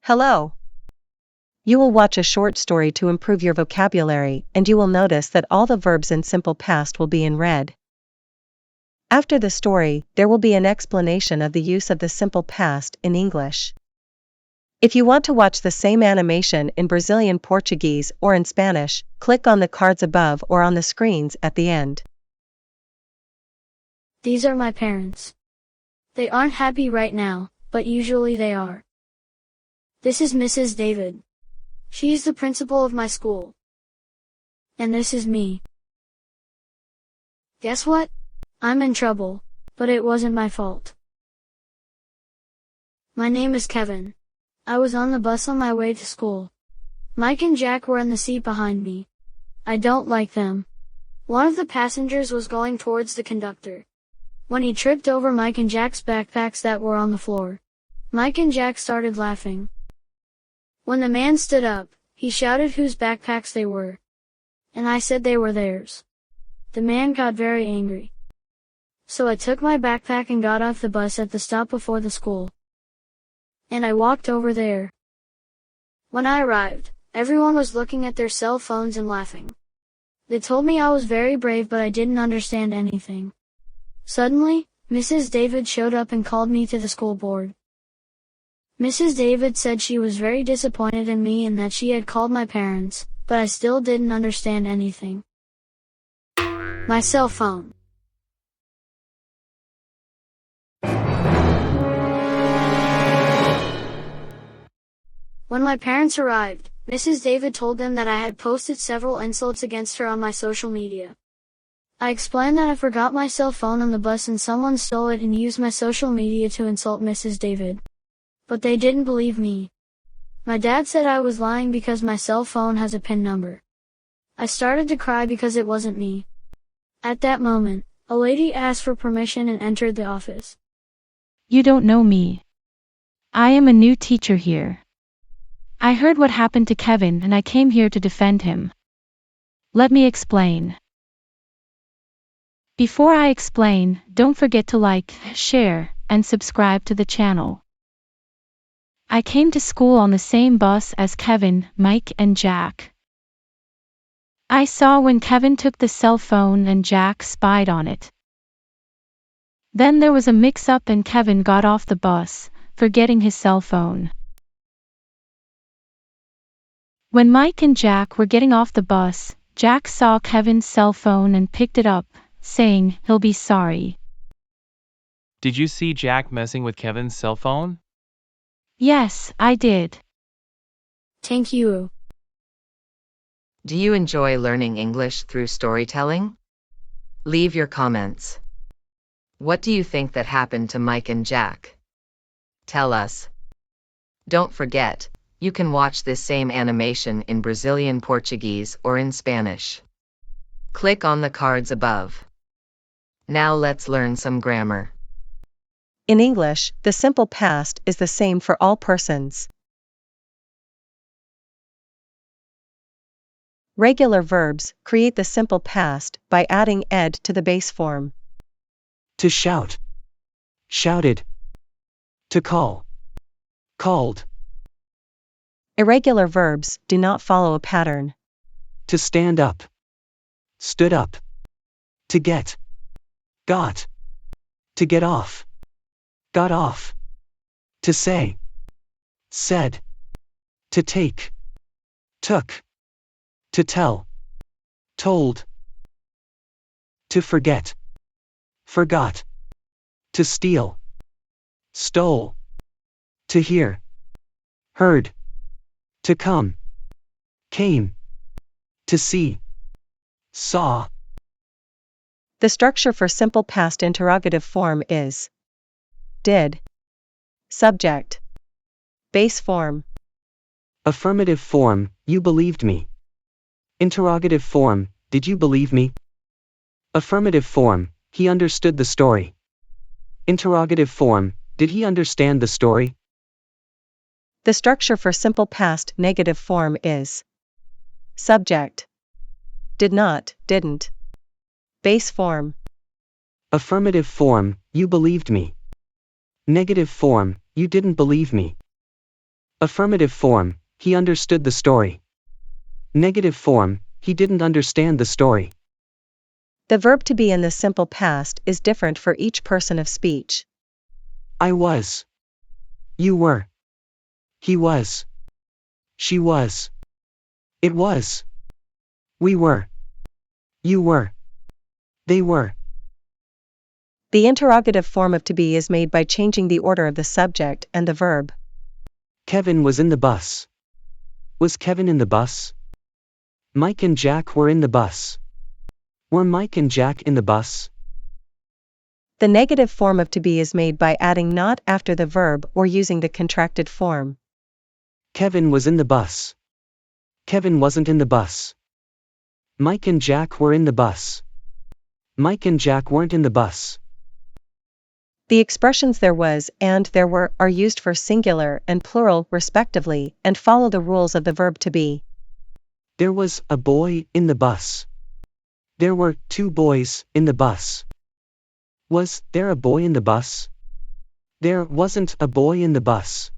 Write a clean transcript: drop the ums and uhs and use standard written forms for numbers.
Hello. You will watch a short story to improve your vocabulary, and you will notice that all the verbs in simple past will be in red. After the story, there will be an explanation of the use of the simple past in English. If you want to watch the same animation in Brazilian Portuguese or in Spanish, click on the cards above or on the screens at the end. These are my parents. They aren't happy right now, but usually they are. This is Mrs. David. She's the principal of my school. And this is me. Guess what? I'm in trouble, but it wasn't my fault. My name is Kevin. I was on the bus on my way to school. Mike and Jack were in the seat behind me. I don't like them. One of the passengers was going towards the conductor, when he tripped over Mike and Jack's backpacks that were on the floor. Mike and Jack started laughing. When the man stood up, he shouted whose backpacks they were. And I said they were theirs. The man got very angry. So I took my backpack and got off the bus at the stop before the school. And I walked over there. When I arrived, everyone was looking at their cell phones and laughing. They told me I was very brave, but I didn't understand anything. Suddenly, Mrs. David showed up and called me to the school board. Mrs. David said she was very disappointed in me and that she had called my parents, but I still didn't understand anything. My cell phone. When my parents arrived, Mrs. David told them that I had posted several insults against her on my social media. I explained that I forgot my cell phone on the bus and someone stole it and used my social media to insult Mrs. David. But they didn't believe me. My dad said I was lying because my cell phone has a PIN number. I started to cry because it wasn't me. At that moment, a lady asked for permission and entered the office. You don't know me. I am a new teacher here. I heard what happened to Kevin and I came here to defend him. Let me explain. Before I explain, don't forget to like, share, and subscribe to the channel. I came to school on the same bus as Kevin, Mike, and Jack. I saw when Kevin took the cell phone and Jack spied on it. Then there was a mix-up and Kevin got off the bus, forgetting his cell phone. When Mike and Jack were getting off the bus, Jack saw Kevin's cell phone and picked it up, saying he'll be sorry. Did you see Jack messing with Kevin's cell phone? Yes, I did. Thank you. Do you enjoy learning English through storytelling? Leave your comments. What do you think that happened to Mike and Jack? Tell us. Don't forget, you can watch this same animation in Brazilian Portuguese or in Spanish. Click on the cards above. Now let's learn some grammar. In English, the simple past is the same for all persons. Regular verbs create the simple past by adding ed to the base form. To shout, shouted. To call, called. Irregular verbs do not follow a pattern. To stand up, stood up. To get, got. To get off, got off. To say, said. To take, took. To tell, told. To forget, forgot. To steal, stole. To hear, heard. To come, came. To see, saw. The structure for simple past interrogative form is did, subject, base form. Affirmative form, you believed me. Interrogative form, did you believe me? Affirmative form, he understood the story. Interrogative form, did he understand the story? The structure for simple past negative form is subject, did not, didn't, base form. Affirmative form, you believed me. Negative form, you didn't believe me. Affirmative form, he understood the story. Negative form, he didn't understand the story. The verb to be in the simple past is different for each person of speech. I was. You were. He was. She was. It was. We were. You were. They were. The interrogative form of to be is made by changing the order of the subject and the verb. Kevin was in the bus. Was Kevin in the bus? Mike and Jack were in the bus. Were Mike and Jack in the bus? The negative form of to be is made by adding not after the verb or using the contracted form. Kevin was in the bus. Kevin wasn't in the bus. Mike and Jack were in the bus. Mike and Jack weren't in the bus. The expressions there was and there were are used for singular and plural respectively and follow the rules of the verb to be. There was a boy in the bus. There were 2 boys in the bus. Was there a boy in the bus? There wasn't a boy in the bus.